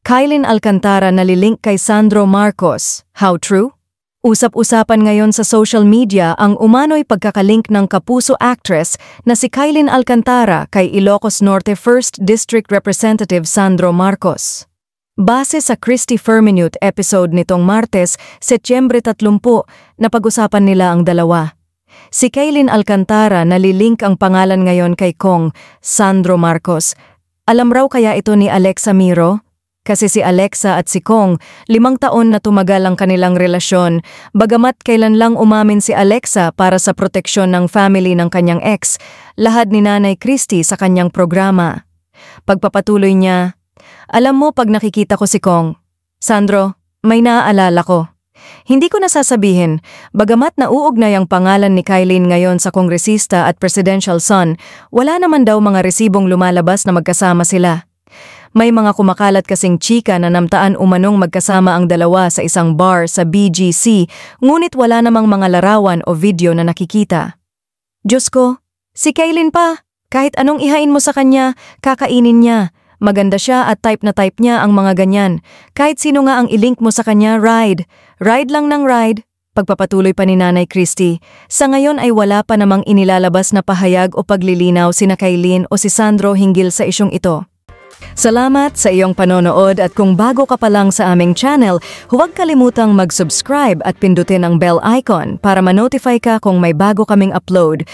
Kylin Alcantara nalilink kay Sandro Marcos. How true? Usap-usapan ngayon sa social media ang umano'y pagkakalink ng kapuso actress na si Kylin Alcantara kay Ilocos Norte 1st District Representative Sandro Marcos. Base sa Christy Ferminute episode nitong Martes, Setyembre 30, napag-usapan nila ang dalawa. Si Kylin Alcantara nalilink ang pangalan ngayon kay Kong Sandro Marcos. Alam raw kaya ito ni Alexa Miro? Kasi si Alexa at si Kong, 5 taon na tumagal ang kanilang relasyon, bagamat kailan lang umamin si Alexa para sa proteksyon ng family ng kanyang ex, lahad ni Nanay Christy sa kanyang programa. Pagpapatuloy niya, alam mo pag nakikita ko si Kong, Sandro, may naaalala ko. Hindi ko nasasabihin, bagamat nauugnay ang pangalan ni Kylin ngayon sa kongresista at presidential son, wala naman daw mga resibong lumalabas na magkasama sila. May mga kumakalat kasing chika na namtaan umanong magkasama ang dalawa sa isang bar sa BGC, ngunit wala namang mga larawan o video na nakikita. Diyos ko, si Kylin pa, kahit anong ihain mo sa kanya, kakainin niya. Maganda siya at type na type niya ang mga ganyan. Kahit sino nga ang ilink mo sa kanya, ride. Ride lang ng ride. Pagpapatuloy pa ni Nanay Christy, sa ngayon ay wala pa namang inilalabas na pahayag o paglilinaw sina Kylin o si Sandro hinggil sa isyong ito. Salamat sa iyong panonood at kung bago ka pa lang sa aming channel, huwag kalimutang mag-subscribe at pindutin ang bell icon para ma-notify ka kung may bago kaming upload.